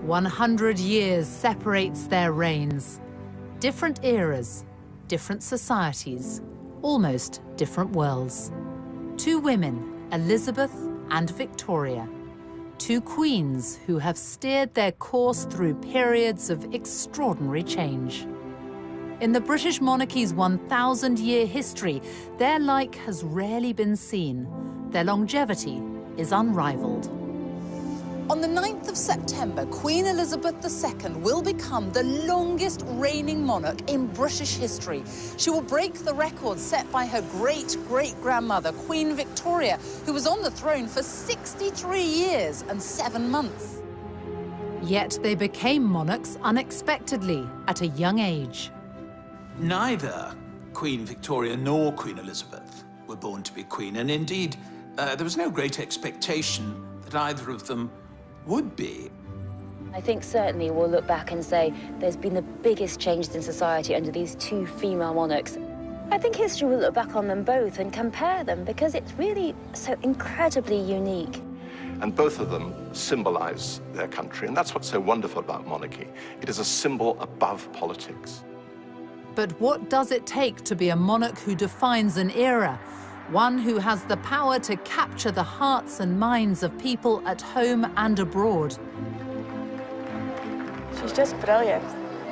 100 years separates their reigns. Different eras, different societies, almost different worlds. Two women, Elizabeth and Victoria. Two queens who have steered their course through periods of extraordinary change. In the British monarchy's 1,000-year history, their like has rarely been seen. Their longevity is unrivaled. On the 9th of September, Queen Elizabeth II will become the longest reigning monarch in British history. She will break the record set by her great-great-grandmother, Queen Victoria, who was on the throne for 63 years and 7 months. Yet they became monarchs unexpectedly at a young age. Neither Queen Victoria nor Queen Elizabeth were born to be queen, and indeed, there was no great expectation that either of them would be. I think certainly we'll look back and say there's been the biggest change in society under these two female monarchs. I think history will look back on them both and compare them because it's really so incredibly unique. And both of them symbolize their country, and that's what's so wonderful about monarchy. It is a symbol above politics. But what does it take to be a monarch who defines an era? One who has the power to capture the hearts and minds of people at home and abroad. She's just brilliant.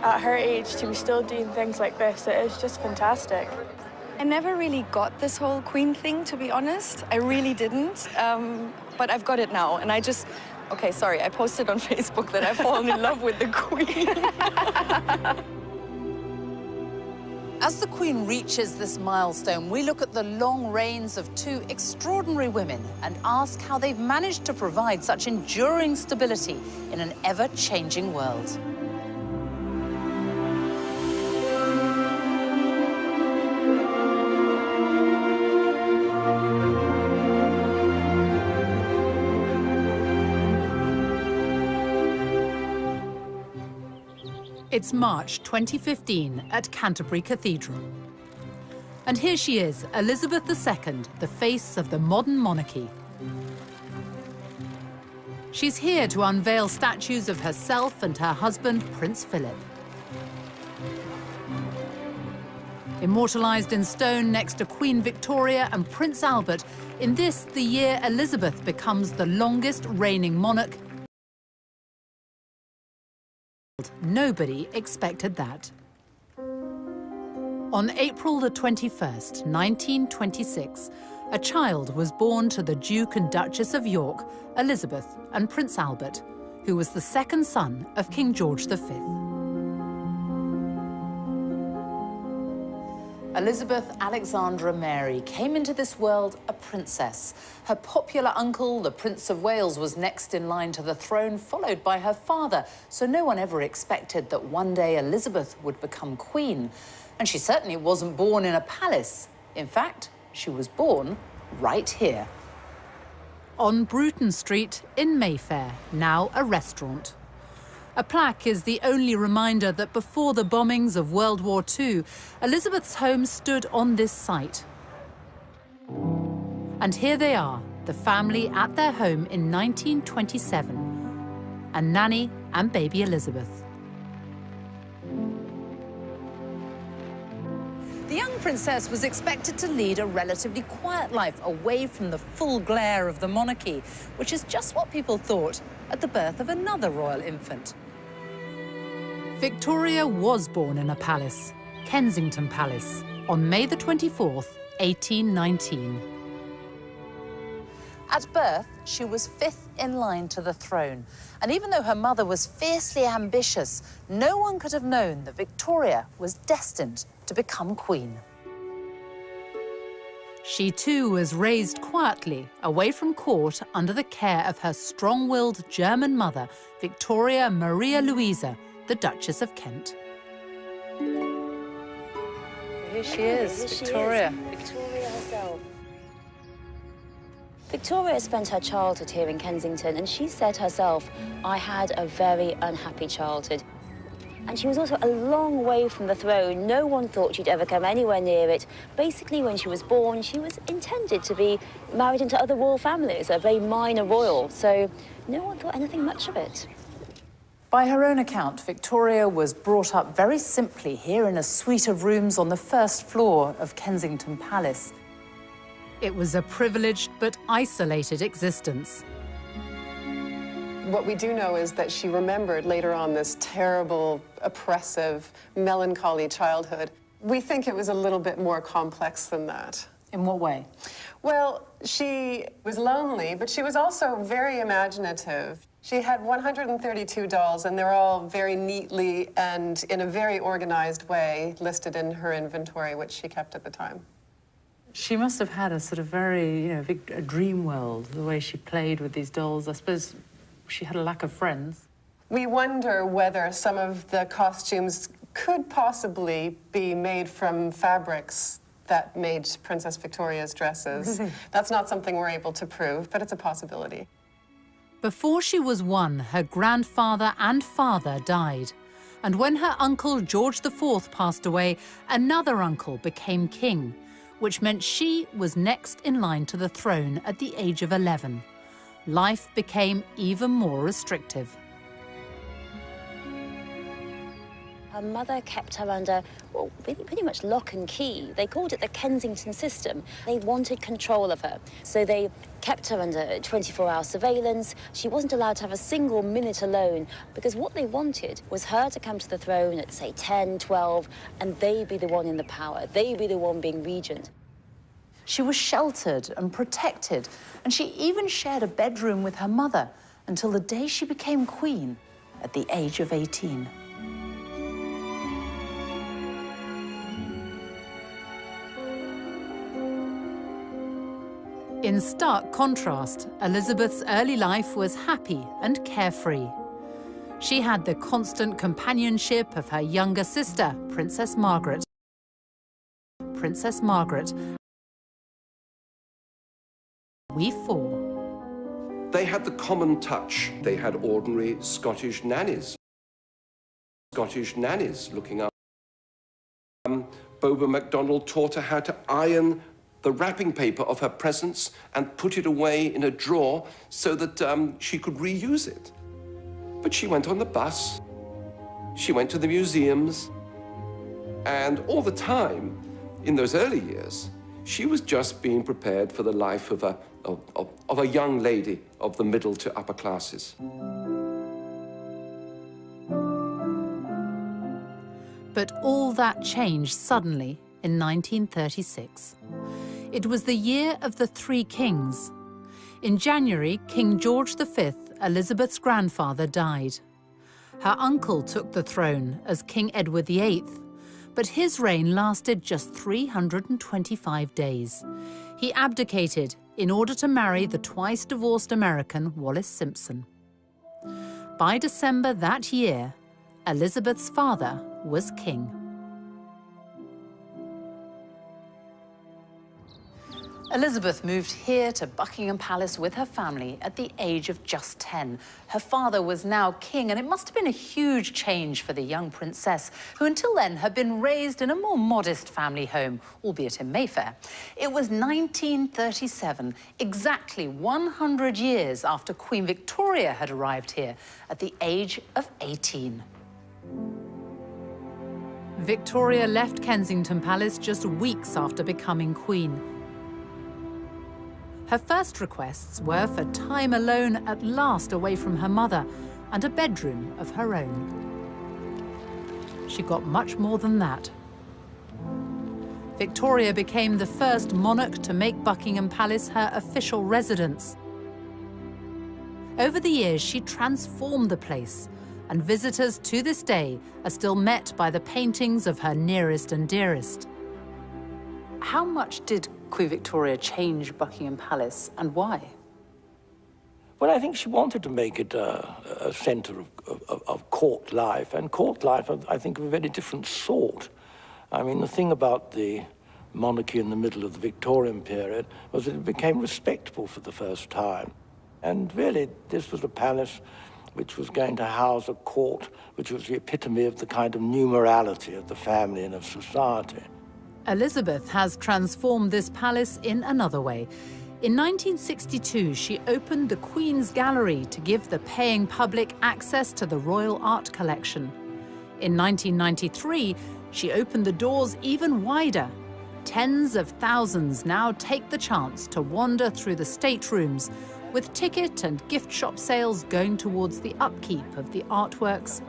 At her age, to be still doing things like this, it is just fantastic. I never really got this whole queen thing, to be honest. I really didn't, but I've got it now, and I just... Okay, sorry, I posted on Facebook that I've fallen in love with the queen. As the Queen reaches this milestone, we look at the long reigns of two extraordinary women and ask how they've managed to provide such enduring stability in an ever-changing world. It's March 2015 at Canterbury Cathedral. And here she is, Elizabeth II, the face of the modern monarchy. She's here to unveil statues of herself and her husband, Prince Philip. Immortalised in stone next to Queen Victoria and Prince Albert, in this, the year Elizabeth becomes the longest reigning monarch. Nobody expected that. On April the 21st, 1926, a child was born to the Duke and Duchess of York, Elizabeth and Prince Albert, who was the second son of King George V. Elizabeth Alexandra Mary came into this world a princess. Her popular uncle, the Prince of Wales, was next in line to the throne, followed by her father. So no one ever expected that one day Elizabeth would become queen. And she certainly wasn't born in a palace. In fact, she was born right here. On Bruton Street in Mayfair, now a restaurant. A plaque is the only reminder that before the bombings of World War II, Elizabeth's home stood on this site. And here they are, the family at their home in 1927, and Nanny and baby Elizabeth. The young princess was expected to lead a relatively quiet life away from the full glare of the monarchy, which is just what people thought at the birth of another royal infant. Victoria was born in a palace, Kensington Palace, on May the 24th, 1819. At birth, she was fifth in line to the throne. And even though her mother was fiercely ambitious, no one could have known that Victoria was destined to become queen. She too was raised quietly, away from court, under the care of her strong-willed German mother, Victoria Maria Louisa, the Duchess of Kent. Here she is, Victoria. Victoria herself. Victoria spent her childhood here in Kensington, and she said herself, "I had a very unhappy childhood." And she was also a long way from the throne. No one thought she'd ever come anywhere near it. Basically, when she was born, she was intended to be married into other royal families, a very minor royal, so no one thought anything much of it. By her own account, Victoria was brought up very simply here in a suite of rooms on the first floor of Kensington Palace. It was a privileged but isolated existence. What we do know is that she remembered later on this terrible, oppressive, melancholy childhood. We think it was a little bit more complex than that. In what way? Well, she was lonely, but she was also very imaginative. She had 132 dolls, and they're all very neatly and in a very organized way listed in her inventory, which she kept at the time. She must have had a sort of very, a dream world, the way she played with these dolls. I suppose she had a lack of friends. We wonder whether some of the costumes could possibly be made from fabrics that made Princess Victoria's dresses. That's not something we're able to prove, but it's a possibility. Before she was 1, her grandfather and father died. And when her uncle George IV passed away, another uncle became king, which meant she was next in line to the throne at the age of 11. Life became even more restrictive. Her mother kept her under, well, pretty much lock and key. They called it the Kensington system. They wanted control of her. So they kept her under 24-hour surveillance. She wasn't allowed to have a single minute alone, because what they wanted was her to come to the throne at, say, 10, 12, and they be the one in the power. They be the one being regent. She was sheltered and protected, and she even shared a bedroom with her mother until the day she became queen at the age of 18. In stark contrast, Elizabeth's early life was happy and carefree. She had the constant companionship of her younger sister, Princess Margaret. We four. They had the common touch. They had ordinary Scottish nannies. Looking up. Boba MacDonald taught her how to iron the wrapping paper of her presents and put it away in a drawer so that she could reuse it. But she went on the bus, she went to the museums, and all the time, in those early years, she was just being prepared for the life of a young lady of the middle to upper classes. But all that changed suddenly in 1936. It was the year of the Three Kings. In January, King George V, Elizabeth's grandfather, died. Her uncle took the throne as King Edward VIII, but his reign lasted just 325 days. He abdicated in order to marry the twice-divorced American Wallis Simpson. By December that year, Elizabeth's father was king. Elizabeth moved here to Buckingham Palace with her family at the age of just 10. Her father was now king, and it must have been a huge change for the young princess, who until then had been raised in a more modest family home, albeit in Mayfair. It was 1937, exactly 100 years after Queen Victoria had arrived here at the age of 18. Victoria left Kensington Palace just weeks after becoming queen. Her first requests were for time alone at last away from her mother and a bedroom of her own. She got much more than that. Victoria became the first monarch to make Buckingham Palace her official residence. Over the years, she transformed the place, and visitors to this day are still met by the paintings of her nearest and dearest. How much did Queen Victoria change Buckingham Palace, and why? Well, I think she wanted to make it a centre of court life, and court life, I think, of a very different sort. I mean, the thing about the monarchy in the middle of the Victorian period was that it became respectable for the first time. And really, this was a palace which was going to house a court which was the epitome of the kind of new morality of the family and of society. Elizabeth has transformed this palace in another way. In 1962, she opened the Queen's Gallery to give the paying public access to the royal art collection. In 1993, she opened the doors even wider. Tens of thousands now take the chance to wander through the staterooms, with ticket and gift shop sales going towards the upkeep of the artworks.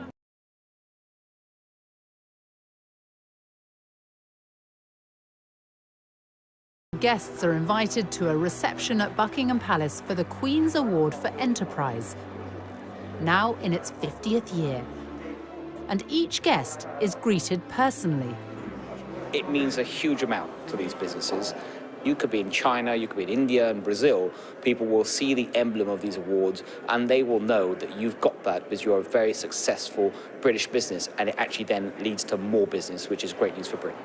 Guests are invited to a reception at Buckingham Palace for the Queen's Award for Enterprise, now in its 50th year. And each guest is greeted personally. It means a huge amount to these businesses. You could be in China, you could be in India and Brazil. People will see the emblem of these awards and they will know that you've got that because you're a very successful British business, and it actually then leads to more business, which is great news for Britain.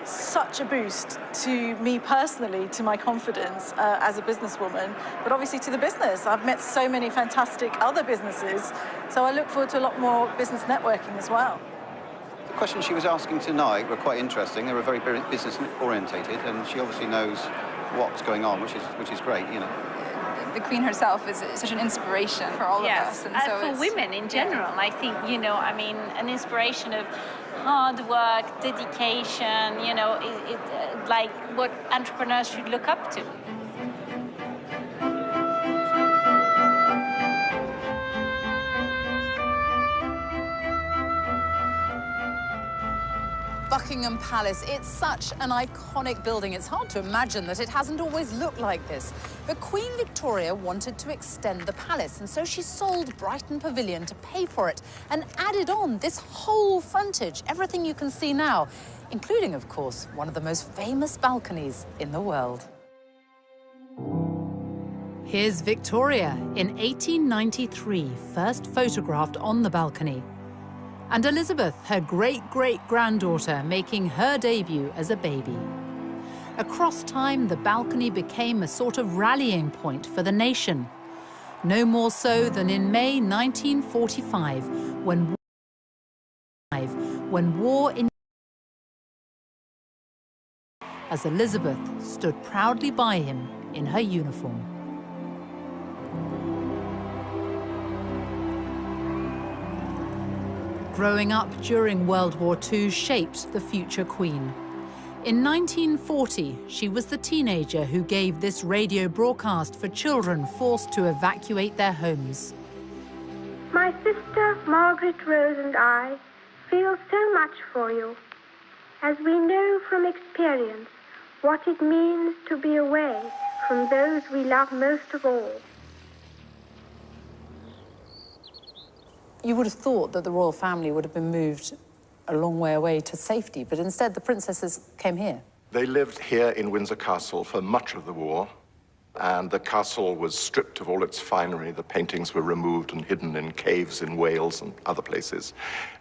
Such a boost to me personally, to my confidence as a businesswoman, but obviously to the business. I've met so many fantastic other businesses, so I look forward to a lot more business networking as well. The questions she was asking tonight were quite interesting. They were very business orientated, and she obviously knows what's going on, which is great, you know. The Queen herself is such an inspiration for all of us. And so for women in general, I think, you know, I mean, an inspiration of hard work, dedication, you know, like what entrepreneurs should look up to. Buckingham Palace, it's such an iconic building. It's hard to imagine that it hasn't always looked like this. But Queen Victoria wanted to extend the palace, and so she sold Brighton Pavilion to pay for it and added on this whole frontage, everything you can see now, including, of course, one of the most famous balconies in the world. Here's Victoria in 1893, first photographed on the balcony. And Elizabeth, her great-great-granddaughter, making her debut as a baby. Across time, the balcony became a sort of rallying point for the nation. No more so than in May 1945, when war in... as Elizabeth stood proudly by him in her uniform. Growing up during World War II shaped the future Queen. In 1940, she was the teenager who gave this radio broadcast for children forced to evacuate their homes. My sister Margaret Rose and I feel so much for you, as we know from experience what it means to be away from those we love most of all. You would have thought that the royal family would have been moved a long way away to safety, but instead the princesses came here. They lived here in Windsor Castle for much of the war, and the castle was stripped of all its finery. The paintings were removed and hidden in caves in Wales and other places.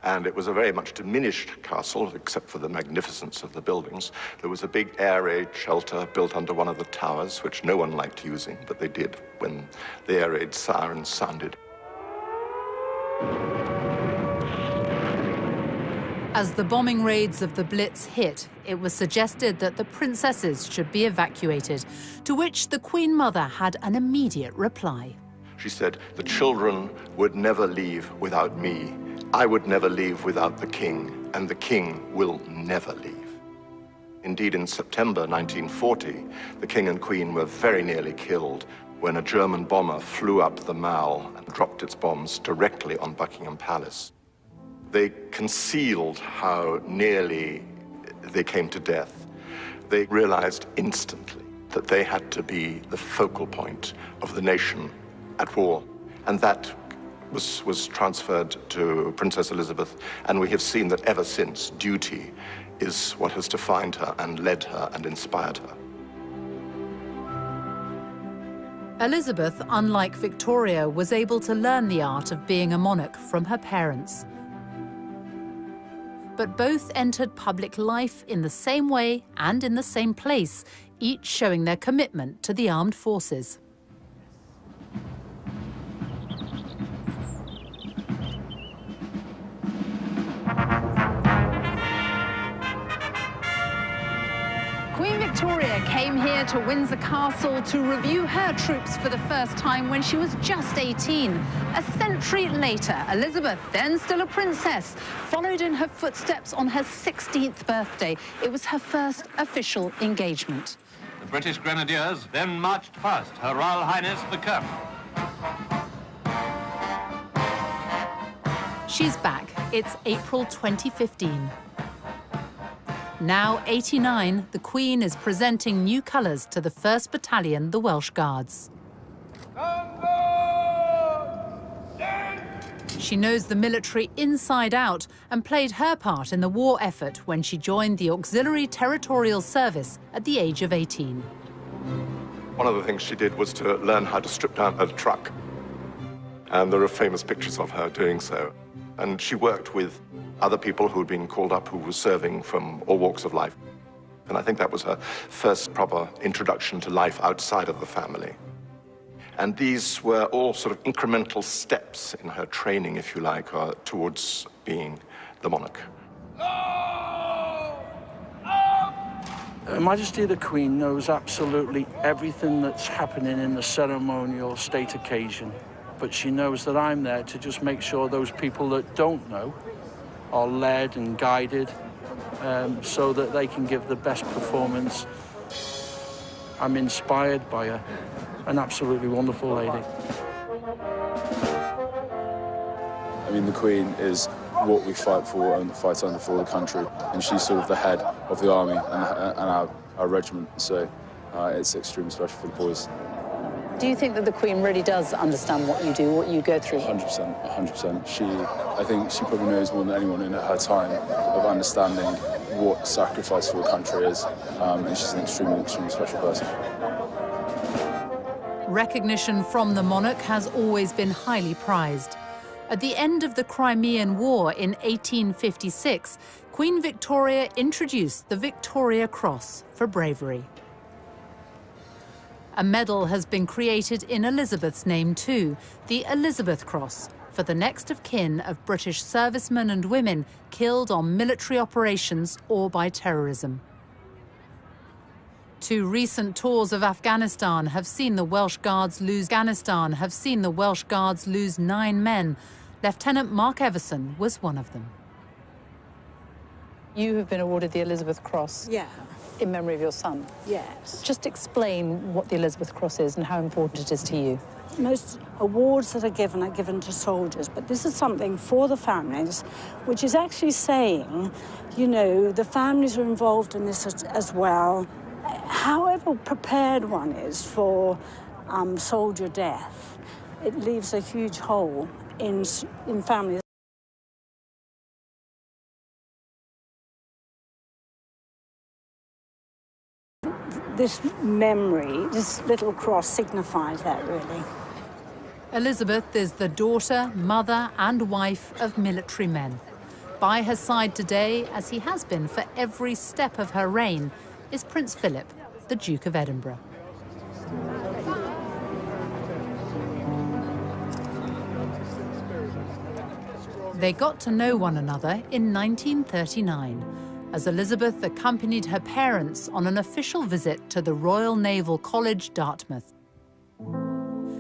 And it was a very much diminished castle, except for the magnificence of the buildings. There was a big air raid shelter built under one of the towers, which no one liked using, but they did when the air raid sirens sounded. As the bombing raids of the Blitz hit, it was suggested that the princesses should be evacuated, to which the Queen Mother had an immediate reply. She said, "The children would never leave without me. I would never leave without the king, and the king will never leave." Indeed, in September 1940, the king and queen were very nearly killed when a German bomber flew up the Mall and dropped its bombs directly on Buckingham Palace. They concealed how nearly they came to death. They realized instantly that they had to be the focal point of the nation at war. And that was transferred to Princess Elizabeth, and we have seen that ever since, duty is what has defined her and led her and inspired her. Elizabeth, unlike Victoria, was able to learn the art of being a monarch from her parents. But both entered public life in the same way and in the same place, each showing their commitment to the armed forces. Queen Victoria came here here to Windsor Castle to review her troops for the first time when she was just 18. A century later, Elizabeth, then still a princess, followed in her footsteps on her 16th birthday. It was her first official engagement. The British Grenadiers then marched past Her Royal Highness the Colonel. She's back. It's April 2015. Now 89, the Queen is presenting new colours to the 1st Battalion, the Welsh Guards. She knows the military inside out and played her part in the war effort when she joined the Auxiliary Territorial Service at the age of 18. One of the things she did was to learn how to strip down a truck. And there are famous pictures of her doing so. And she worked with other people who had been called up who were serving from all walks of life. And I think that was her first proper introduction to life outside of the family. And these were all sort of incremental steps in her training, if you like, towards being the monarch. Her Majesty the Queen knows absolutely everything that's happening in the ceremonial state occasion. But she knows that I'm there to just make sure those people that don't know are led and guided so that they can give the best performance. I'm inspired by her, an absolutely wonderful lady. I mean, the Queen is what we fight for and fight under for the country, and she's sort of the head of the army and our regiment, so it's extremely special for the boys. Do you think that the Queen really does understand what you do, what you go through? 100%, 100%. I think she probably knows more than anyone in her time of understanding what sacrifice for the country is, and she's an extremely, extremely special person. Recognition from the monarch has always been highly prized. At the end of the Crimean War in 1856, Queen Victoria introduced the Victoria Cross for bravery. A medal has been created in Elizabeth's name too, the Elizabeth Cross, for the next of kin of British servicemen and women killed on military operations or by terrorism. 2 recent tours of Afghanistan have seen the Welsh Guards lose 9 men. Lieutenant Mark Everson was one of them. You have been awarded the Elizabeth Cross. Yeah. In memory of your son. Yes. Just explain what the Elizabeth Cross is and how important it is to you. Most awards that are given to soldiers, but this is something for the families, which is actually saying, you know, the families are involved in this as well. However prepared one is for soldier death, it leaves a huge hole in families. This memory, this little cross signifies that, really. Elizabeth is the daughter, mother and wife of military men. By her side today, as he has been for every step of her reign, is Prince Philip, the Duke of Edinburgh. They got to know one another in 1939, as Elizabeth accompanied her parents on an official visit to the Royal Naval College, Dartmouth.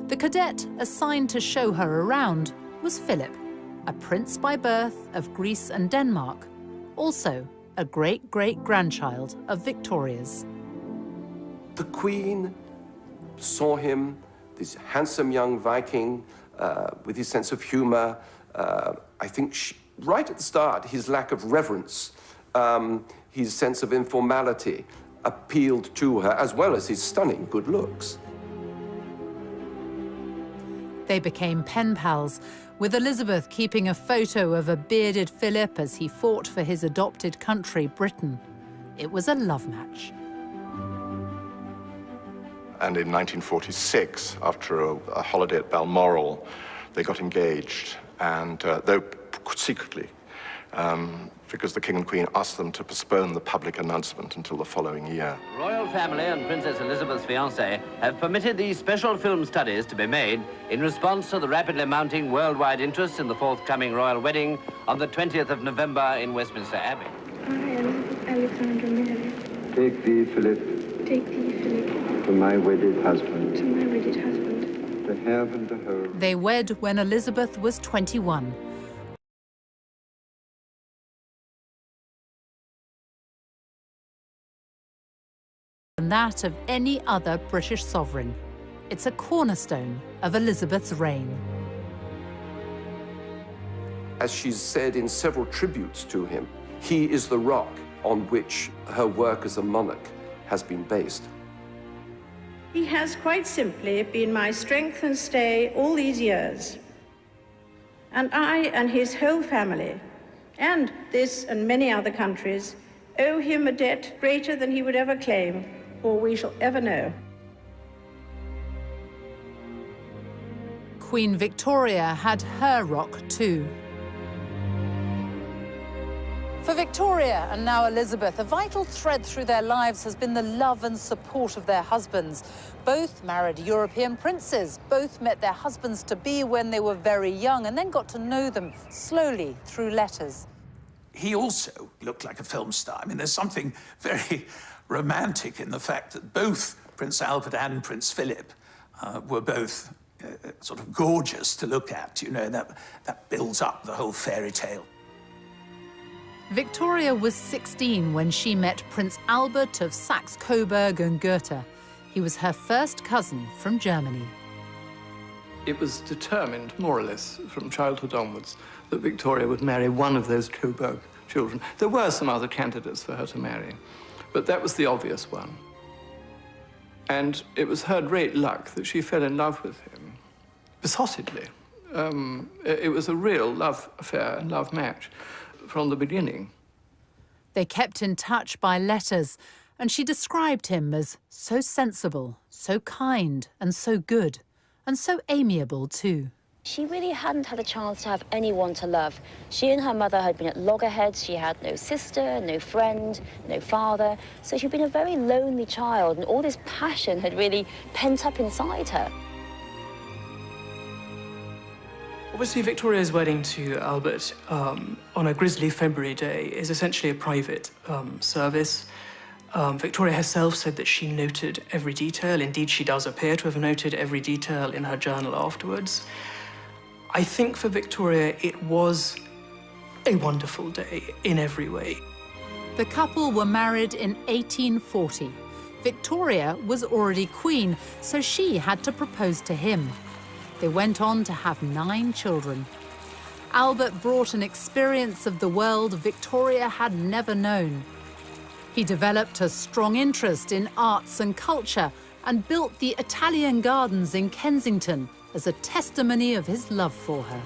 The cadet assigned to show her around was Philip, a prince by birth of Greece and Denmark, also a great-great-grandchild of Victoria's. The Queen saw him, this handsome young Viking with his sense of humor. I think right at the start, his lack of reverence, his sense of informality appealed to her, as well as his stunning good looks. They became pen pals, with Elizabeth keeping a photo of a bearded Philip as he fought for his adopted country, Britain. It was a love match. And in 1946, after a holiday at Balmoral, they got engaged, and though secretly, because the King and Queen asked them to postpone the public announcement until the following year. The royal family and Princess Elizabeth's fiancé have permitted these special film studies to be made in response to the rapidly mounting worldwide interest in the forthcoming royal wedding on the 20th of November in Westminster Abbey. I am Alexandra Mary. Take thee, Philip, Take thee, Philip, to my wedded husband, to my wedded husband. to have and to hold. They wed when Elizabeth was 21. And that of any other British sovereign. It's a cornerstone of Elizabeth's reign. As she's said in several tributes to him, he is the rock on which her work as a monarch has been based. He has quite simply been my strength and stay all these years. And I and his whole family, and this and many other countries, owe him a debt greater than he would ever claim, or we shall ever know. Queen Victoria had her rock too. For Victoria and now Elizabeth, a vital thread through their lives has been the love and support of their husbands. Both married European princes, both met their husbands-to-be when they were very young and then got to know them slowly through letters. He also looked like a film star. I mean, there's something very romantic in the fact that both Prince Albert and Prince Philip were both sort of gorgeous to look at. You know, that builds up the whole fairy tale. Victoria was 16 when she met Prince Albert of Saxe-Coburg and Gotha. He was her first cousin from Germany. It was determined, more or less, from childhood onwards, that Victoria would marry one of those Coburg children. There were some other candidates for her to marry, but that was the obvious one. And it was her great luck that she fell in love with him, besottedly. It was a real love affair and love match from the beginning. They kept in touch by letters, and she described him as so sensible, so kind, and so good, and so amiable too. She really hadn't had a chance to have anyone to love. She and her mother had been at loggerheads. She had no sister, no friend, no father. So she'd been a very lonely child, and all this passion had really pent up inside her. Obviously, Victoria's wedding to Albert on a grisly February day is essentially a private service. Victoria herself said that she noted every detail. Indeed, she does appear to have noted every detail in her journal afterwards. I think for Victoria, it was a wonderful day in every way. The couple were married in 1840. Victoria was already queen, so she had to propose to him. They went on to have 9 children. Albert brought an experience of the world Victoria had never known. He developed a strong interest in arts and culture and built the Italian Gardens in Kensington as a testimony of his love for her.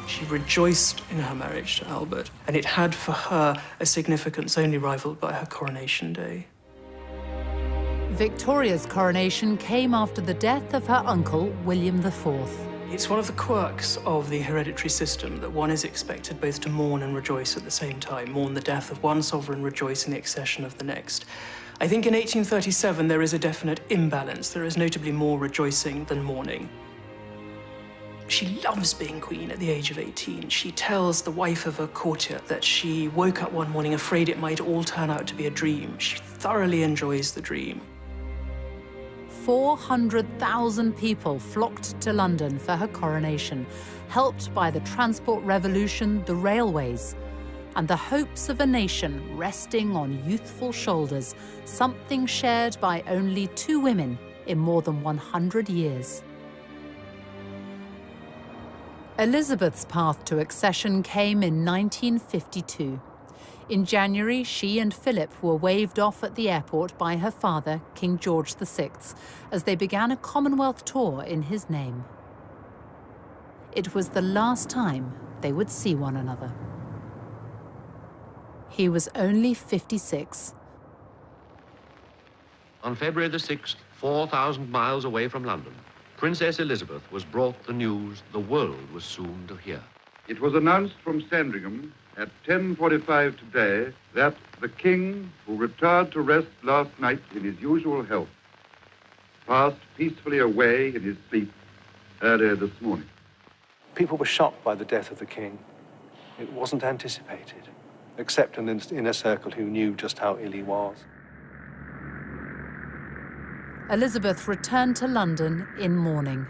She rejoiced in her marriage to Albert, and it had for her a significance only rivaled by her coronation day. Victoria's coronation came after the death of her uncle, William IV. It's one of the quirks of the hereditary system that one is expected both to mourn and rejoice at the same time. Mourn the death of one sovereign, rejoice in the accession of the next. I think in 1837 there is a definite imbalance. There is notably more rejoicing than mourning. She loves being queen at the age of 18. She tells the wife of a courtier that she woke up one morning afraid it might all turn out to be a dream. She thoroughly enjoys the dream. 400,000 people flocked to London for her coronation, helped by the transport revolution, the railways, and the hopes of a nation resting on youthful shoulders, something shared by only 2 women in more than 100 years. Elizabeth's path to accession came in 1952. In January, she and Philip were waved off at the airport by her father, King George VI, as they began a Commonwealth tour in his name. It was the last time they would see one another. He was only 56. On February the 6th, 4,000 miles away from London, Princess Elizabeth was brought the news the world was soon to hear. It was announced from Sandringham at 10:45 today that the King, who retired to rest last night in his usual health, passed peacefully away in his sleep earlier this morning. People were shocked by the death of the King. It wasn't anticipated, except in an inner circle who knew just how ill he was. Elizabeth returned to London in mourning,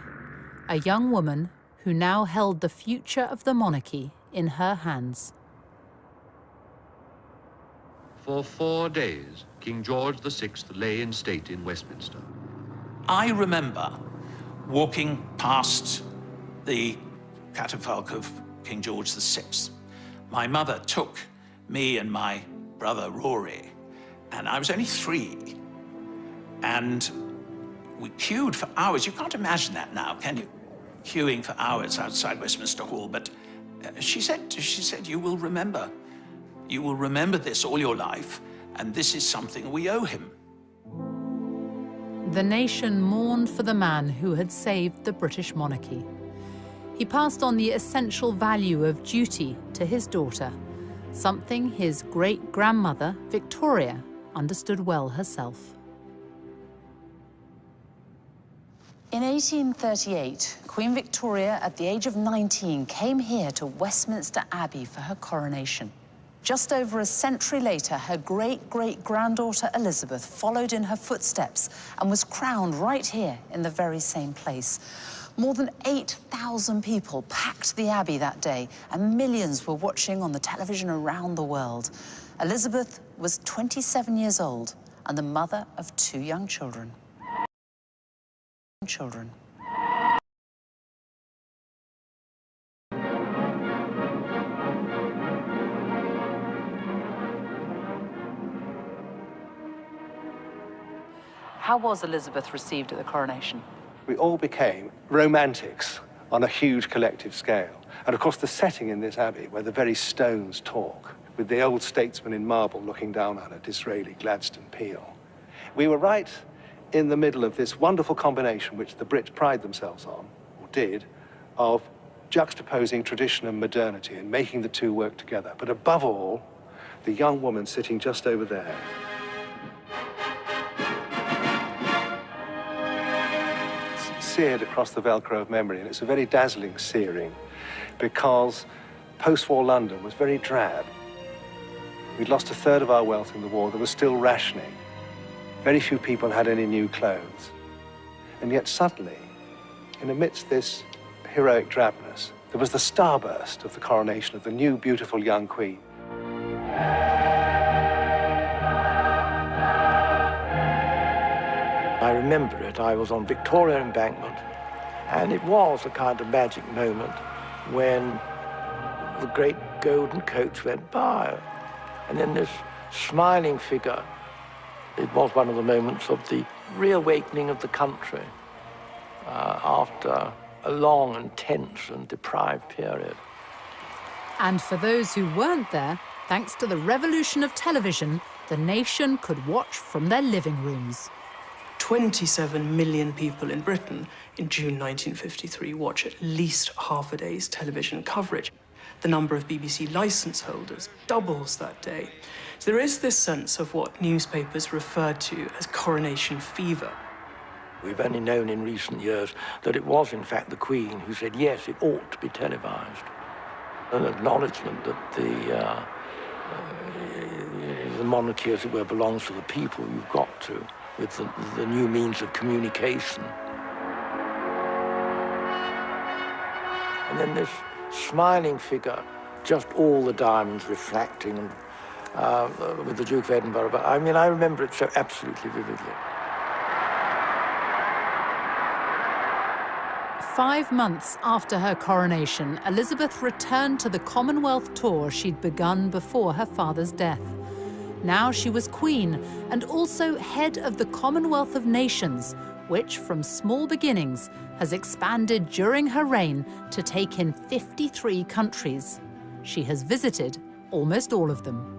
a young woman who now held the future of the monarchy in her hands. For 4 days, King George VI lay in state in Westminster. I remember walking past the catafalque of King George VI. My mother took me and my brother Rory, and I was only 3. And we queued for hours. You can't imagine that now, can you? Queuing for hours outside Westminster Hall. But she said, you will remember. You will remember this all your life, and this is something we owe him. The nation mourned for the man who had saved the British monarchy. He passed on the essential value of duty to his daughter, something his great-grandmother, Victoria, understood well herself. In 1838, Queen Victoria, at the age of 19, came here to Westminster Abbey for her coronation. Just over a century later, her great-great-granddaughter Elizabeth followed in her footsteps and was crowned right here in the very same place. More than 8,000 people packed the Abbey that day, and millions were watching on the television around the world. Elizabeth was 27 years old and the mother of 2 young children. How was Elizabeth received at the coronation? We all became romantics on a huge collective scale. And of course, the setting in this abbey, where the very stones talk, with the old statesman in marble looking down on it, Disraeli, Gladstone, Peel. We were right in the middle of this wonderful combination, which the Brits pride themselves on, or did, of juxtaposing tradition and modernity and making the two work together. But above all, the young woman sitting just over there. Seared across the Velcro of memory, and it's a very dazzling searing because post-war London was very drab. We'd lost 1/3 of our wealth in the war. There was still rationing. Very few people had any new clothes. And yet suddenly, in amidst this heroic drabness, there was the starburst of the coronation of the new, beautiful young queen. I remember it. I was on Victoria Embankment, and it was a kind of magic moment when the great golden coach went by, and then this smiling figure. It was one of the moments of the reawakening of the country after a long and tense and deprived period. And for those who weren't there, thanks to the revolution of television, the nation could watch from their living rooms. 27 million people in Britain in June 1953 watch at least half a day's television coverage. The number of BBC licence holders doubles that day. So there is this sense of what newspapers refer to as coronation fever. We've only known in recent years that it was, in fact, the Queen who said, yes, it ought to be televised. An acknowledgement that the monarchy, as it were, belongs to the people. You've got to, with the new means of communication. And then this smiling figure, just all the diamonds refracting, with the Duke of Edinburgh. But I mean, I remember it so absolutely vividly. 5 months after her coronation, Elizabeth returned to the Commonwealth tour she'd begun before her father's death. Now she was Queen and also head of the Commonwealth of Nations, which, from small beginnings, has expanded during her reign to take in 53 countries. She has visited almost all of them.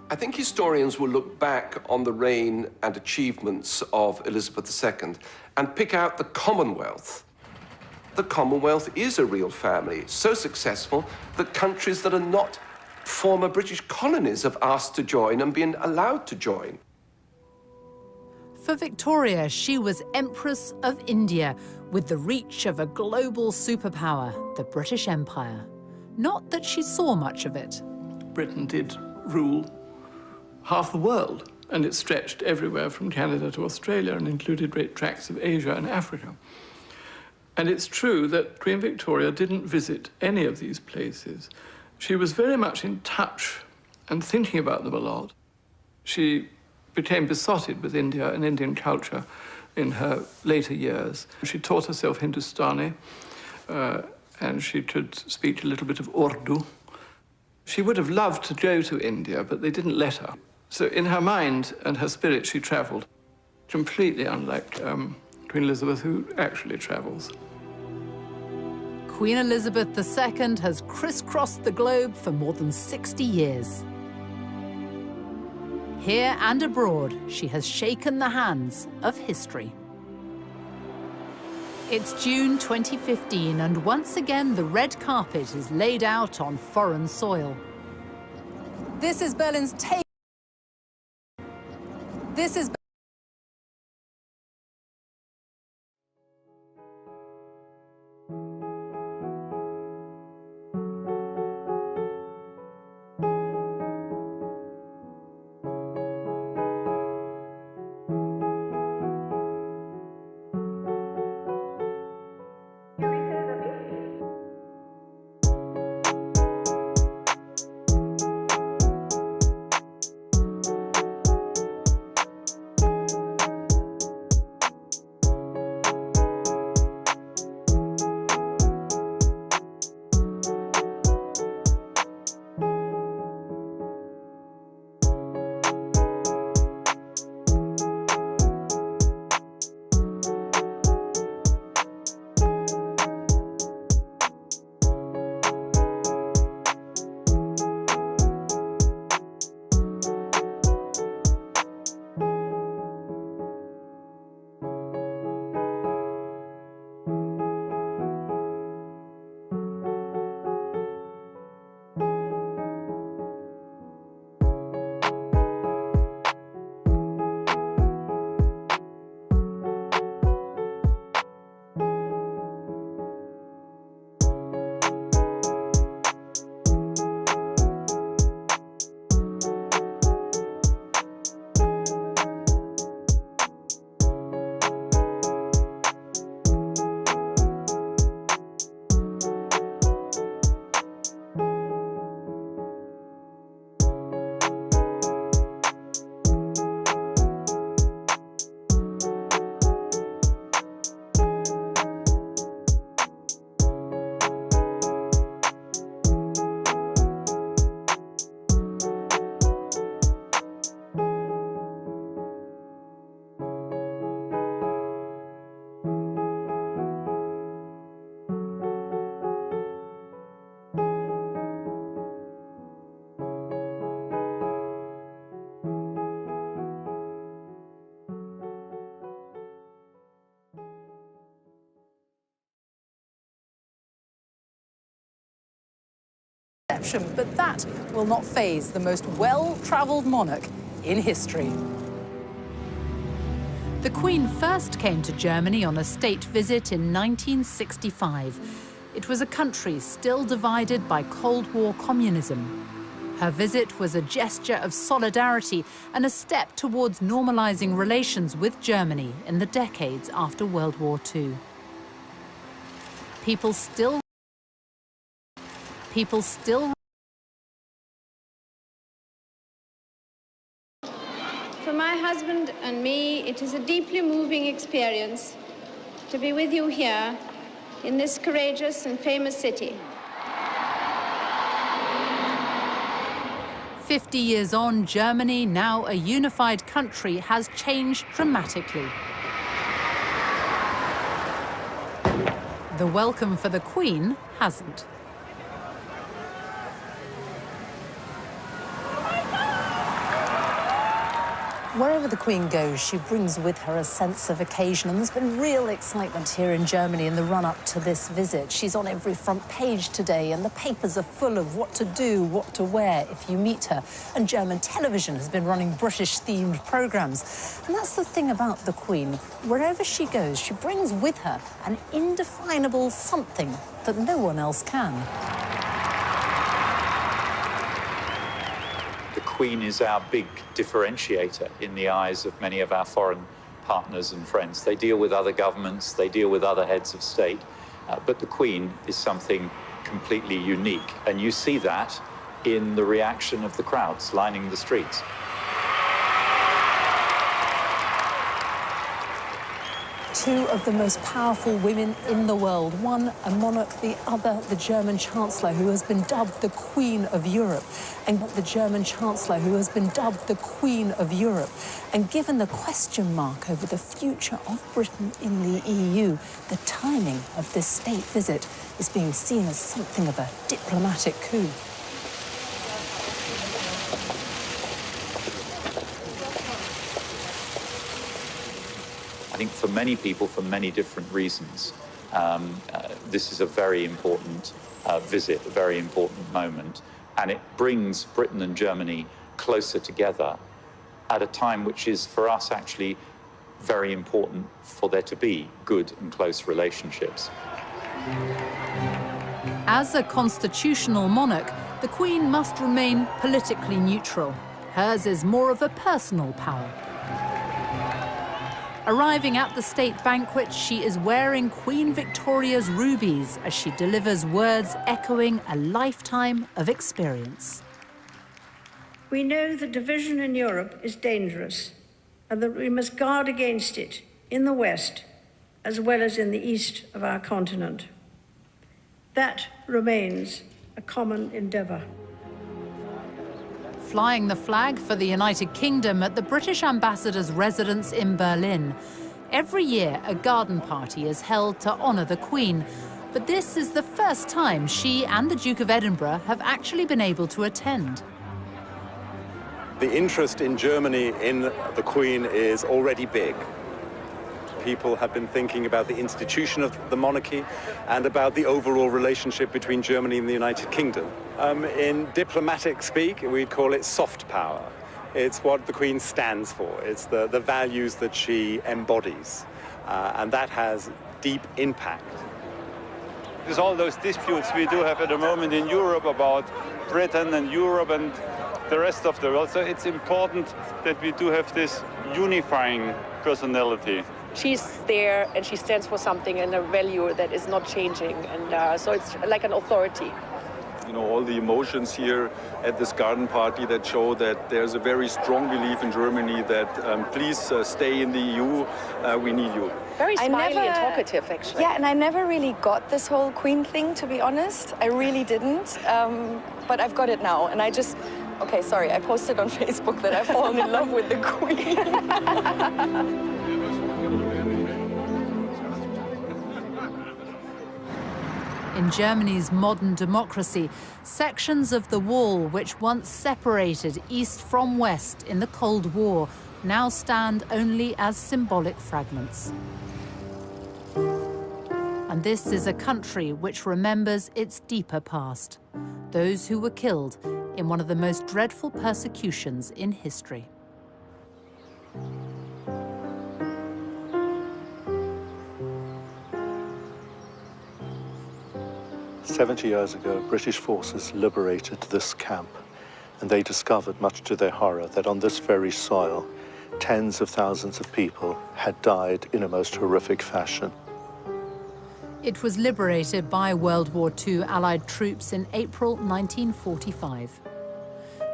I think historians will look back on the reign and achievements of Elizabeth II and pick out the Commonwealth. The Commonwealth is a real family, so successful that countries that are not former British colonies have asked to join and been allowed to join. For Victoria, she was Empress of India, with the reach of a global superpower, the British Empire. Not that she saw much of it. Britain did rule half the world and it stretched everywhere from Canada to Australia and included great tracts of Asia and Africa. And it's true that Queen Victoria didn't visit any of these places. She was very much in touch and thinking about them a lot. She became besotted with India and Indian culture in her later years. She taught herself Hindustani, and she could speak a little bit of Urdu. She would have loved to go to India, but they didn't let her. So in her mind and her spirit, she traveled, completely unlike Queen Elizabeth, who actually travels. Queen Elizabeth II has crisscrossed the globe for more than 60 years. Here and abroad, she has shaken the hands of history. It's June 2015, and once again, the red carpet is laid out on foreign soil. This is Berlin's take. This is but that will not faze the most well-travelled monarch in history. The Queen first came to Germany on a state visit in 1965. It was a country still divided by Cold War communism. Her visit was a gesture of solidarity and a step towards normalizing relations with Germany in the decades after World War II. People still For my husband and me, it is a deeply moving experience to be with you here in this courageous and famous city. 50 years on, Germany, now a unified country, has changed dramatically. The welcome for the Queen hasn't. Wherever the Queen goes, she brings with her a sense of occasion, and there's been real excitement here in Germany in the run-up to this visit. She's on every front page today, and the papers are full of what to do, what to wear if you meet her. And German television has been running British-themed programmes. And that's the thing about the Queen. Wherever she goes, she brings with her an indefinable something that no one else can. The Queen is our big differentiator in the eyes of many of our foreign partners and friends. They deal with other governments, they deal with other heads of state, but the Queen is something completely unique. And you see that in the reaction of the crowds lining the streets. Two of the most powerful women in the world, one a monarch, the other the German Chancellor, who has been dubbed the Queen of Europe, and the German Chancellor, who has been dubbed the Queen of Europe. And given the question mark over the future of Britain in the EU, the timing of this state visit is being seen as something of a diplomatic coup. I think for many people, for many different reasons, this is a very important visit, a very important moment, and it brings Britain and Germany closer together at a time which is, for us, actually very important for there to be good and close relationships. As a constitutional monarch, the Queen must remain politically neutral. Hers is more of a personal power. Arriving at the state banquet, she is wearing Queen Victoria's rubies as she delivers words echoing a lifetime of experience. We know that division in Europe is dangerous and that we must guard against it in the West as well as in the east of our continent. That remains a common endeavour. Flying the flag for the United Kingdom at the British ambassador's residence in Berlin. Every year, a garden party is held to honour the Queen, but this is the first time she and the Duke of Edinburgh have actually been able to attend. The interest in Germany in the Queen is already big. People have been thinking about the institution of the monarchy and about the overall relationship between Germany and the United Kingdom. In diplomatic speak, we'd call it soft power. It's what the Queen stands for. It's the values that she embodies, and that has deep impact. There's all those disputes we do have at the moment in Europe about Britain and Europe and the rest of the world. So it's important that we do have this unifying personality. She's there and she stands for something and a value that is not changing, and so it's like an authority. You know, all the emotions here at this garden party that show that there's a very strong belief in Germany that please stay in the EU, we need you. Very smiley and talkative, actually. Yeah, and I never really got this whole Queen thing, to be honest. I really didn't, but I've got it now, and I just... Okay, sorry, I posted on Facebook that I've fallen in love with the Queen. In Germany's modern democracy, sections of the wall which once separated East from West in the Cold War now stand only as symbolic fragments. And this is a country which remembers its deeper past, those who were killed in one of the most dreadful persecutions in history. 70 years ago, British forces liberated this camp, and they discovered, much to their horror, that on this very soil, tens of thousands of people had died in a most horrific fashion. It was liberated by World War II Allied troops in April 1945.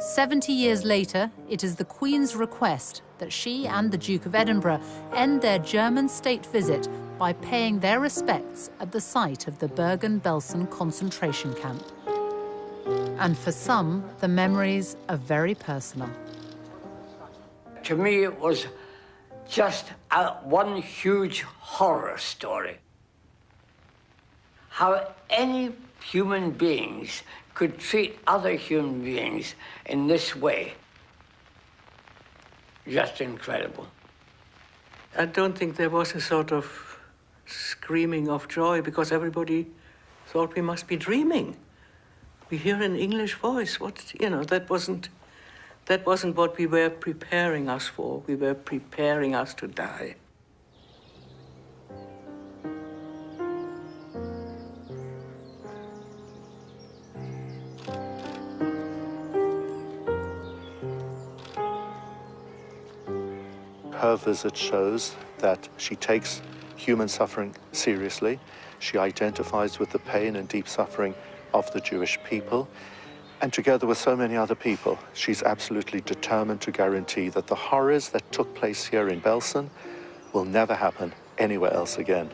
70 years later, it is the Queen's request that she and the Duke of Edinburgh end their German state visit by paying their respects at the site of the Bergen-Belsen concentration camp. And for some, the memories are very personal. To me, it was just one huge horror story. How any human beings could treat other human beings in this way. Just incredible. I don't think there was a sort of screaming of joy because everybody thought we must be dreaming. We hear an English voice. That wasn't what we were preparing us for. We were preparing us to die. her visit shows that she takes human suffering seriously. She identifies with the pain and deep suffering of the Jewish people. And together with so many other people, she's absolutely determined to guarantee that the horrors that took place here in Belsen will never happen anywhere else again.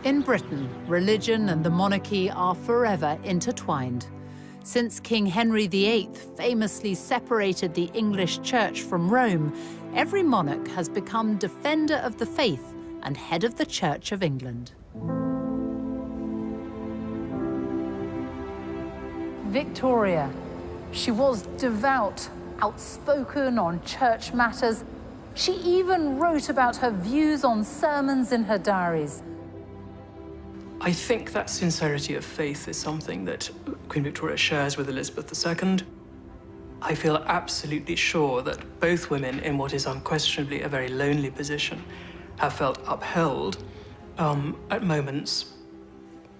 In Britain, religion and the monarchy are forever intertwined. Since King Henry VIII famously separated the English church from Rome, every monarch has become defender of the faith and head of the Church of England. Victoria. She was devout, outspoken on church matters. She even wrote about her views on sermons in her diaries. I think that sincerity of faith is something that Queen Victoria shares with Elizabeth II. I feel absolutely sure that both women, in what is unquestionably a very lonely position, have felt upheld at moments,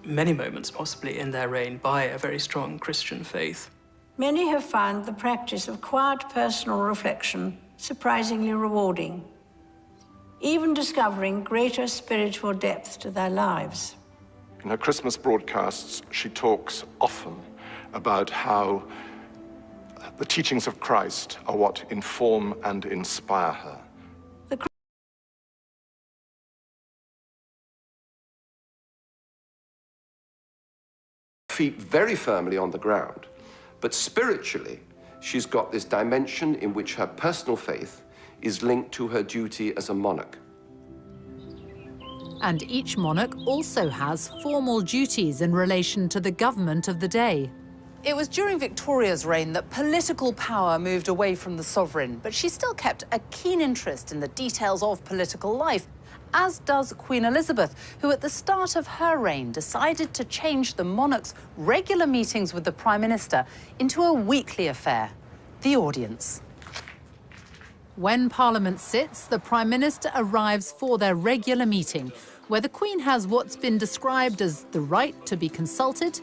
many moments possibly in their reign, by a very strong Christian faith. Many have found the practice of quiet personal reflection surprisingly rewarding, even discovering greater spiritual depth to their lives. In her Christmas broadcasts, she talks often about how the teachings of Christ are what inform and inspire her. Feet very firmly on the ground, but spiritually, she's got this dimension in which her personal faith is linked to her duty as a monarch. And each monarch also has formal duties in relation to the government of the day. It was during Victoria's reign that political power moved away from the sovereign, but she still kept a keen interest in the details of political life, as does Queen Elizabeth, who at the start of her reign decided to change the monarch's regular meetings with the Prime Minister into a weekly affair, the audience. When Parliament sits, the Prime Minister arrives for their regular meeting, where the Queen has what's been described as the right to be consulted,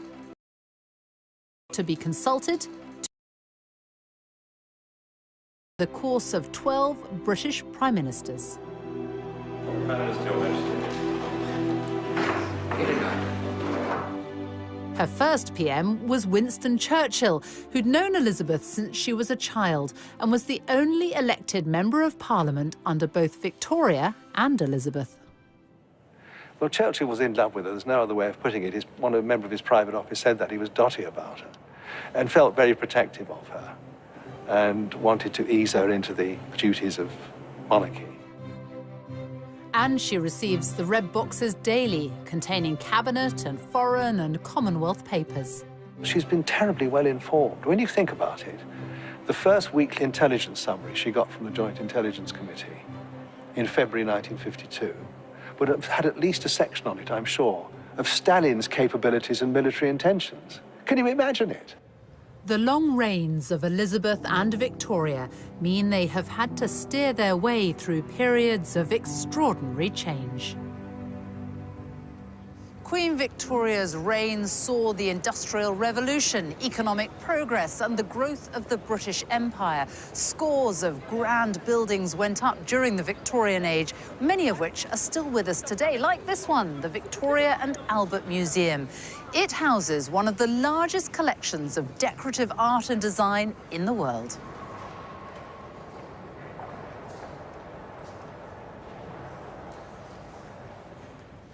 the course of 12 British Prime Ministers. Her first PM was Winston Churchill, who'd known Elizabeth since she was a child and was the only elected Member of Parliament under both Victoria and Elizabeth. Well, Churchill was in love with her. There's no other way of putting it. A member of his private office said that he was dotty about her and felt very protective of her and wanted to ease her into the duties of monarchy. And she receives the red boxes daily, containing cabinet and foreign and Commonwealth papers. She's been terribly well informed. When you think about it, the first weekly intelligence summary she got from the Joint Intelligence Committee in February 1952 would have had at least a section on it, I'm sure, of Stalin's capabilities and military intentions. Can you imagine it? The long reigns of Elizabeth and Victoria mean they have had to steer their way through periods of extraordinary change. Queen Victoria's reign saw the Industrial Revolution, economic progress, and the growth of the British Empire. Scores of grand buildings went up during the Victorian age, many of which are still with us today, like this one, the Victoria and Albert Museum. It houses one of the largest collections of decorative art and design in the world.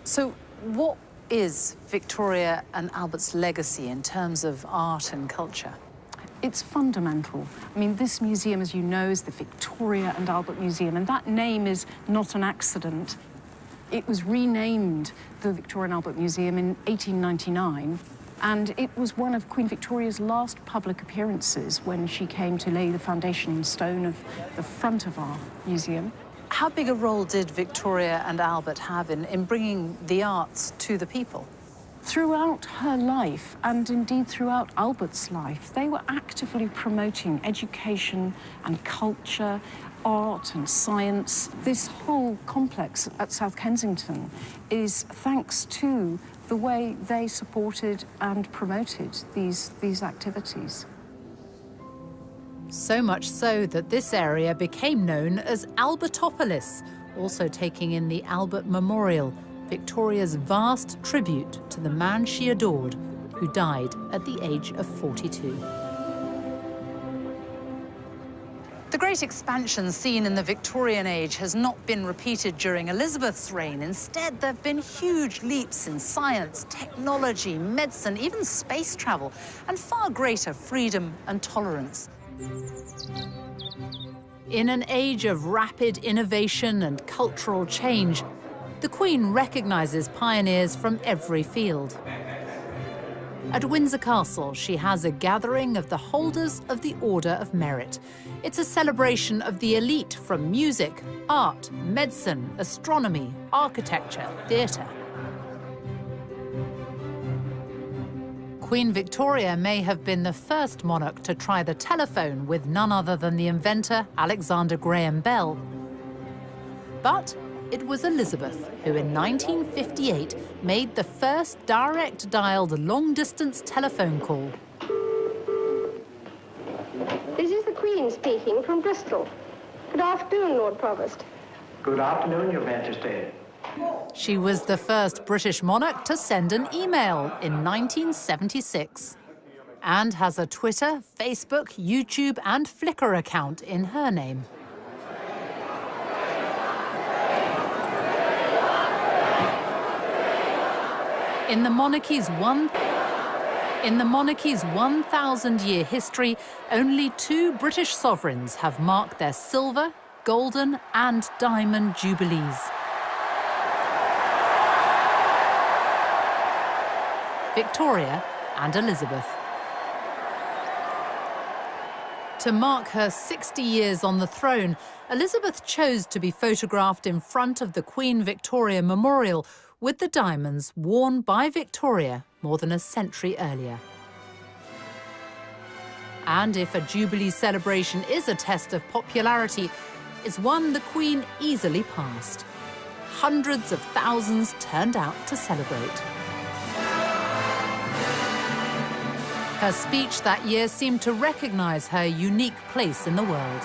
So, what is Victoria and Albert's legacy in terms of art and culture? It's fundamental. I mean, this museum, as you know, is the Victoria and Albert Museum, and that name is not an accident. It was renamed the Victoria and Albert Museum in 1899, and it was one of Queen Victoria's last public appearances when she came to lay the foundation stone of the front of our museum. How big a role did Victoria and Albert have in bringing the arts to the people? Throughout her life, and indeed throughout Albert's life, they were actively promoting education and culture art and science. This whole complex at South Kensington is thanks to the way they supported and promoted these activities. So much so that this area became known as Albertopolis, also taking in the Albert Memorial, Victoria's vast tribute to the man she adored, who died at the age of 42. The great expansion seen in the Victorian age has not been repeated during Elizabeth's reign. Instead, there have been huge leaps in science, technology, medicine, even space travel, and far greater freedom and tolerance. In an age of rapid innovation and cultural change, the Queen recognises pioneers from every field. At Windsor Castle, she has a gathering of the holders of the Order of Merit. It's a celebration of the elite from music, art, medicine, astronomy, architecture, theatre. Queen Victoria may have been the first monarch to try the telephone with none other than the inventor Alexander Graham Bell. But it was Elizabeth who, in 1958, made the first direct-dialed long-distance telephone call. This is the Queen speaking from Bristol. Good afternoon, Lord Provost. Good afternoon, Your Majesty. She was the first British monarch to send an email in 1976, and has a Twitter, Facebook, YouTube, and Flickr account in her name. In the monarchy's 1,000-year history, only 2 British sovereigns have marked their silver, golden, and diamond jubilees. Victoria and Elizabeth. To mark her 60 years on the throne, Elizabeth chose to be photographed in front of the Queen Victoria Memorial with the diamonds worn by Victoria more than a century earlier. And if a Jubilee celebration is a test of popularity, it's one the Queen easily passed. Hundreds of thousands turned out to celebrate. Her speech that year seemed to recognise her unique place in the world.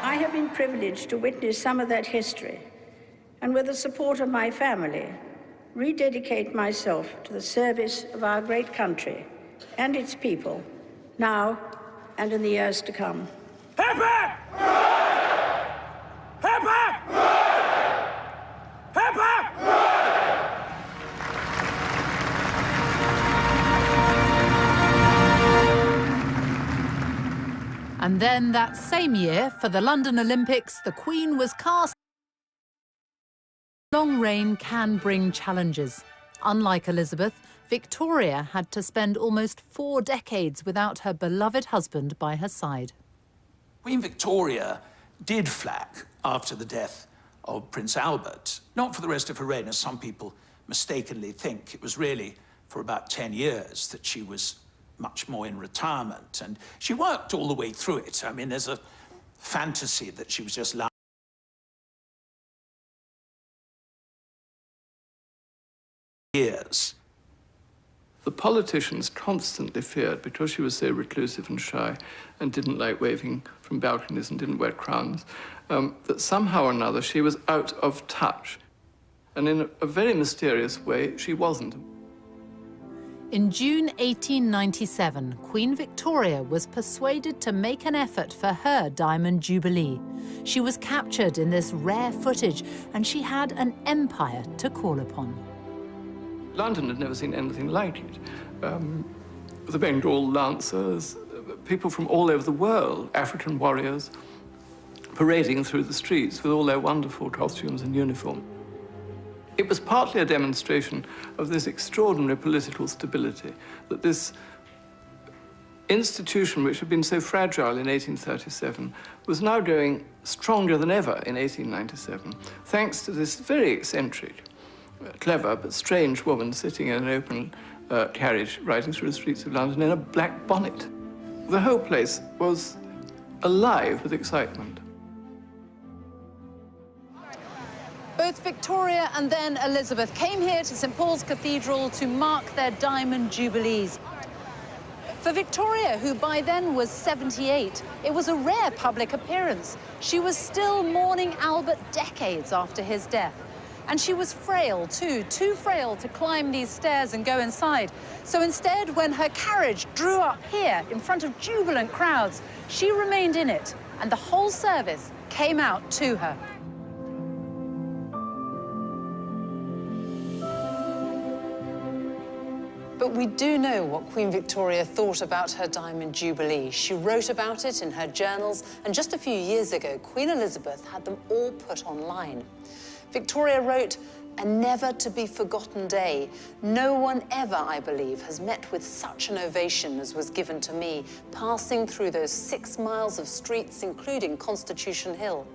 I have been privileged to witness some of that history, and with the support of my family, rededicate myself to the service of our great country and its people, now and in the years to come. Hip hip! Hip hip! Hip hip! And then that same year, for the London Olympics, the Queen was cast. Long reign can bring challenges. Unlike Elizabeth, Victoria had to spend almost 4 decades without her beloved husband by her side. Queen Victoria did flack after the death of Prince Albert, not for the rest of her reign, as some people mistakenly think. It was really for about 10 years that she was much more in retirement, and she worked all the way through it. I mean, there's a fantasy that she was just years. The politicians constantly feared, because she was so reclusive and shy and didn't like waving from balconies and didn't wear crowns, that somehow or another she was out of touch. And in a very mysterious way, she wasn't. In June 1897, Queen Victoria was persuaded to make an effort for her Diamond Jubilee. She was captured in this rare footage, and she had an empire to call upon. London had never seen anything like it. The Bengal Lancers, people from all over the world, African warriors, parading through the streets with all their wonderful costumes and uniform. It was partly a demonstration of this extraordinary political stability, that this institution, which had been so fragile in 1837, was now going stronger than ever in 1897, thanks to this very eccentric, clever but strange woman sitting in an open carriage riding through the streets of London in a black bonnet. The whole place was alive with excitement. Both Victoria and then Elizabeth came here to St Paul's Cathedral to mark their Diamond Jubilees. For Victoria, who by then was 78, it was a rare public appearance. She was still mourning Albert decades after his death. And she was frail, too frail to climb these stairs and go inside. So instead, when her carriage drew up here in front of jubilant crowds, she remained in it, and the whole service came out to her. But we do know what Queen Victoria thought about her Diamond Jubilee. She wrote about it in her journals, and just a few years ago, Queen Elizabeth had them all put online. Victoria wrote, "A never-to-be-forgotten day. No one ever, I believe, has met with such an ovation as was given to me, passing through those 6 miles of streets, including Constitution Hill.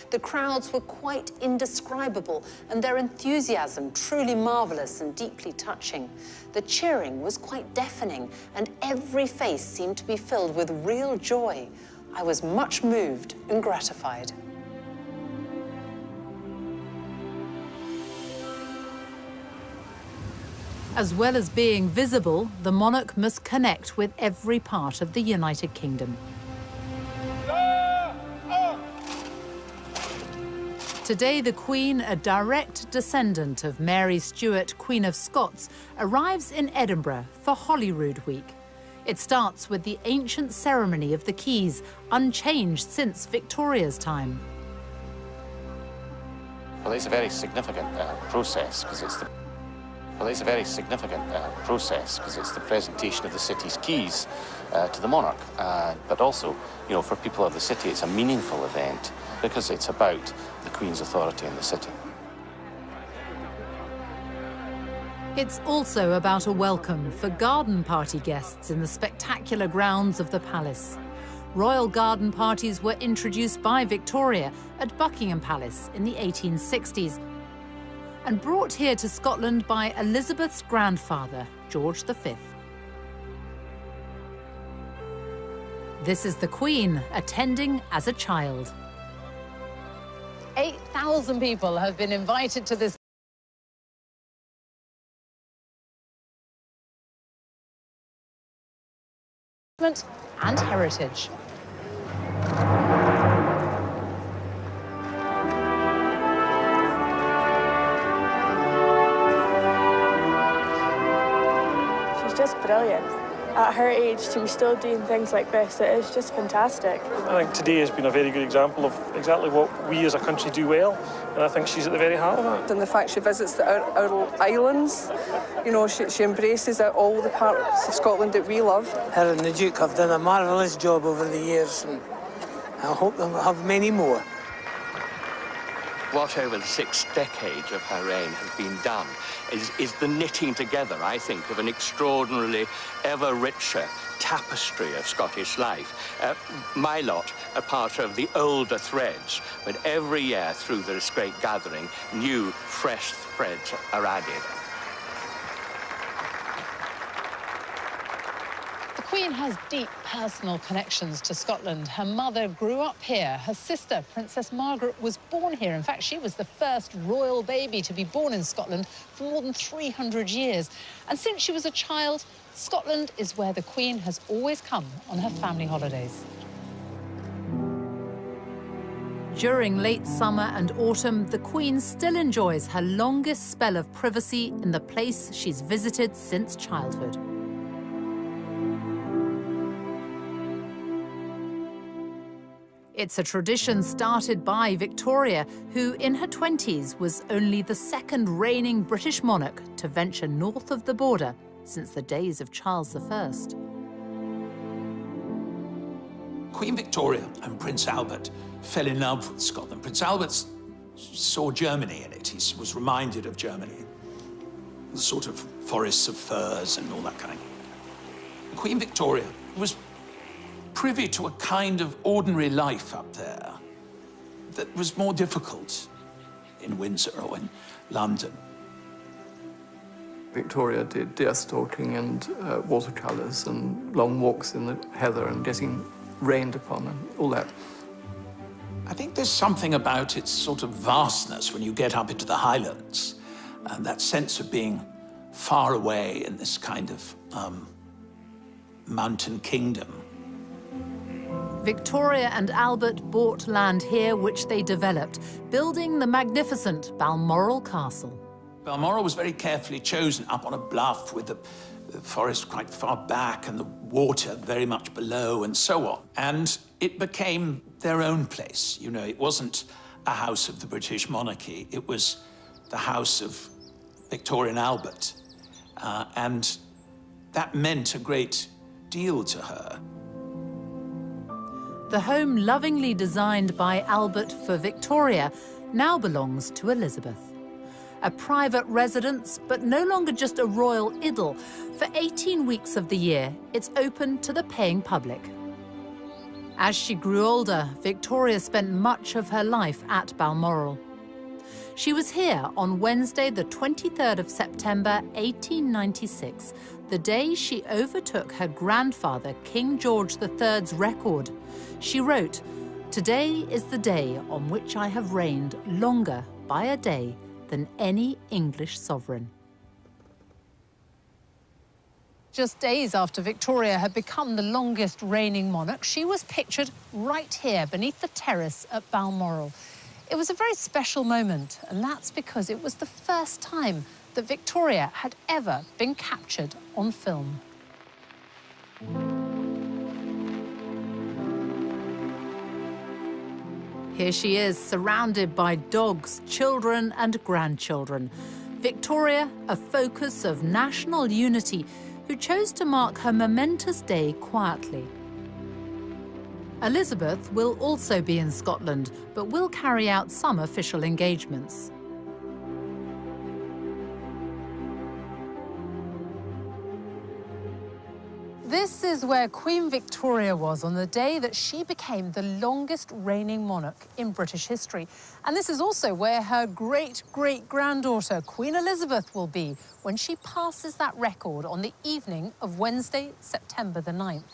The crowds were quite indescribable, and their enthusiasm truly marvelous and deeply touching. The cheering was quite deafening, and every face seemed to be filled with real joy. I was much moved and gratified." As well as being visible, the monarch must connect with every part of the United Kingdom. Today, the Queen, a direct descendant of Mary Stuart, Queen of Scots, arrives in Edinburgh for Holyrood Week. It starts with the ancient ceremony of the keys, unchanged since Victoria's time. Well, it's a very significant process because it's the presentation of the city's keys to the monarch. But also, you know, for people of the city, it's a meaningful event because it's about the Queen's authority in the city. It's also about a welcome for garden party guests in the spectacular grounds of the palace. Royal garden parties were introduced by Victoria at Buckingham Palace in the 1860s and brought here to Scotland by Elizabeth's grandfather, George V. This is the Queen attending as a child. 8,000 people have been invited to this and heritage. She's just brilliant. At her age, to be still doing things like this, it is just fantastic. I think today has been a very good example of exactly what we as a country do well, and I think she's at the very heart of it. And the fact she visits our islands, you know, she embraces all the parts of Scotland that we love. Her and the Duke have done a marvellous job over the years, and I hope they'll have many more. What over the 6 decades of her reign has been done is the knitting together, I think, of an extraordinarily ever richer tapestry of Scottish life. My lot are part of the older threads, but every year through this great gathering, new, fresh threads are added. The Queen has deep personal connections to Scotland. Her mother grew up here. Her sister, Princess Margaret, was born here. In fact, she was the first royal baby to be born in Scotland for more than 300 years. And since she was a child, Scotland is where the Queen has always come on her family holidays. During late summer and autumn, the Queen still enjoys her longest spell of privacy in the place she's visited since childhood. It's a tradition started by Victoria, who in her 20s was only the second reigning British monarch to venture north of the border since the days of Charles I. Queen Victoria and Prince Albert fell in love with Scotland. Prince Albert saw Germany in it. He was reminded of Germany, the sort of forests of firs and all that kind. Queen Victoria was privy to a kind of ordinary life up there that was more difficult in Windsor or in London. Victoria did deer stalking and watercolours and long walks in the heather and getting rained upon and all that. I think there's something about its sort of vastness when you get up into the Highlands, and that sense of being far away in this kind of mountain kingdom. Victoria and Albert bought land here, which they developed, building the magnificent Balmoral Castle. Balmoral was very carefully chosen up on a bluff with the forest quite far back and the water very much below and so on. And it became their own place. You know, it wasn't a house of the British monarchy. It was the house of Victoria and Albert. And that meant a great deal to her. The home, lovingly designed by Albert for Victoria, now belongs to Elizabeth. A private residence, but no longer just a royal idyll. For 18 weeks of the year, it's open to the paying public. As she grew older, Victoria spent much of her life at Balmoral. She was here on Wednesday, the 23rd of September, 1896, the day she overtook her grandfather, King George III's record. She wrote, "Today is the day on which I have reigned longer by a day than any English sovereign." Just days after Victoria had become the longest reigning monarch, she was pictured right here beneath the terrace at Balmoral. It was a very special moment, and that's because it was the first time that Victoria had ever been captured on film. Here she is, surrounded by dogs, children and grandchildren. Victoria, a focus of national unity, who chose to mark her momentous day quietly. Elizabeth will also be in Scotland, but will carry out some official engagements. This is where Queen Victoria was on the day that she became the longest reigning monarch in British history. And this is also where her great-great-granddaughter, Queen Elizabeth, will be when she passes that record on the evening of Wednesday, September the 9th.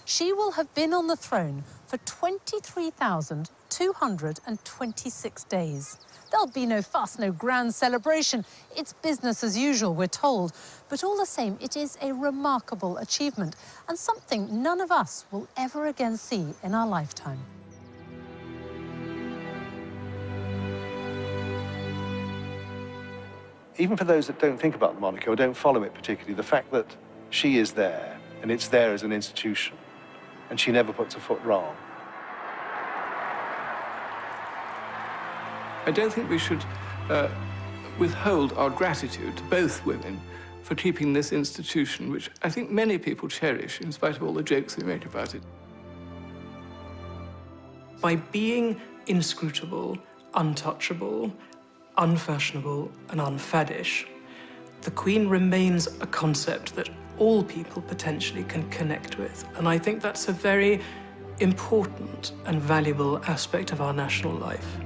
She will have been on the throne for 23,226 days. There'll be no fuss, no grand celebration. It's business as usual, we're told. But all the same, it is a remarkable achievement and something none of us will ever again see in our lifetime. Even for those that don't think about the monarchy or don't follow it particularly, the fact that she is there and it's there as an institution and she never puts a foot wrong. I don't think we should withhold our gratitude to both women for keeping this institution, which I think many people cherish, in spite of all the jokes we make about it. By being inscrutable, untouchable, unfashionable, and unfaddish, the Queen remains a concept that all people potentially can connect with. And I think that's a very important and valuable aspect of our national life.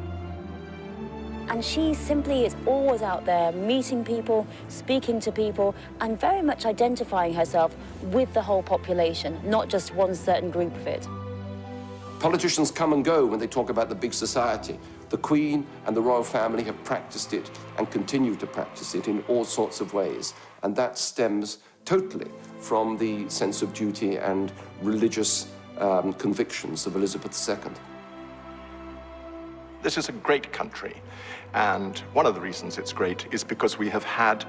And she simply is always out there meeting people, speaking to people, and very much identifying herself with the whole population, not just one certain group of it. Politicians come and go when they talk about the big society. The Queen and the royal family have practiced it and continue to practice it in all sorts of ways. And that stems totally from the sense of duty and religious convictions of Elizabeth II. This is a great country, and one of the reasons it's great is because we have had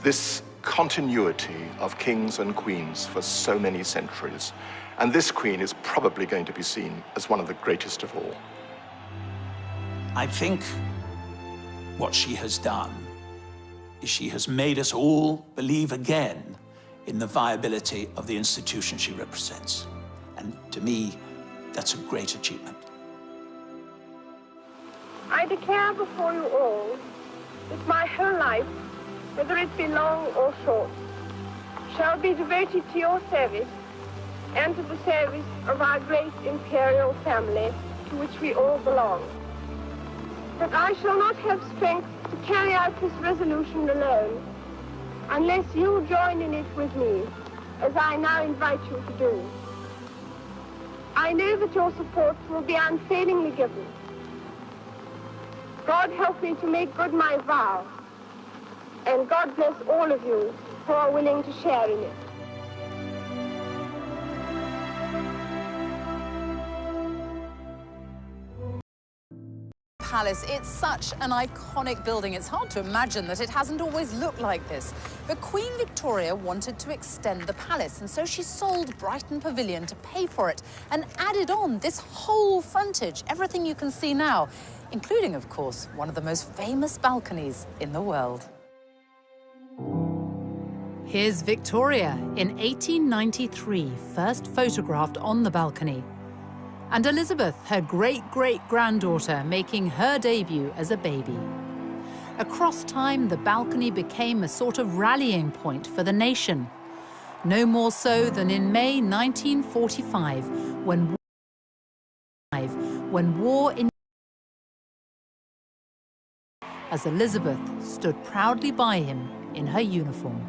this continuity of kings and queens for so many centuries, and this queen is probably going to be seen as one of the greatest of all. I think what she has done is she has made us all believe again in the viability of the institution she represents. And to me, that's a great achievement. I declare before you all that my whole life, whether it be long or short, shall be devoted to your service and to the service of our great imperial family to which we all belong. That I shall not have strength to carry out this resolution alone unless you join in it with me, as I now invite you to do. I know that your support will be unfailingly given. God help me to make good my vow, and God bless all of you who are willing to share in it. Palace. It's such an iconic building. It's hard to imagine that it hasn't always looked like this. But Queen Victoria wanted to extend the palace, and so she sold Brighton Pavilion to pay for it and added on this whole frontage, everything you can see now, including, of course, one of the most famous balconies in the world. Here's Victoria in 1893, first photographed on the balcony. And Elizabeth, her great-great-granddaughter, making her debut as a baby. Across time, the balcony became a sort of rallying point for the nation. No more so than in May 1945, when war in... as Elizabeth stood proudly by him in her uniform.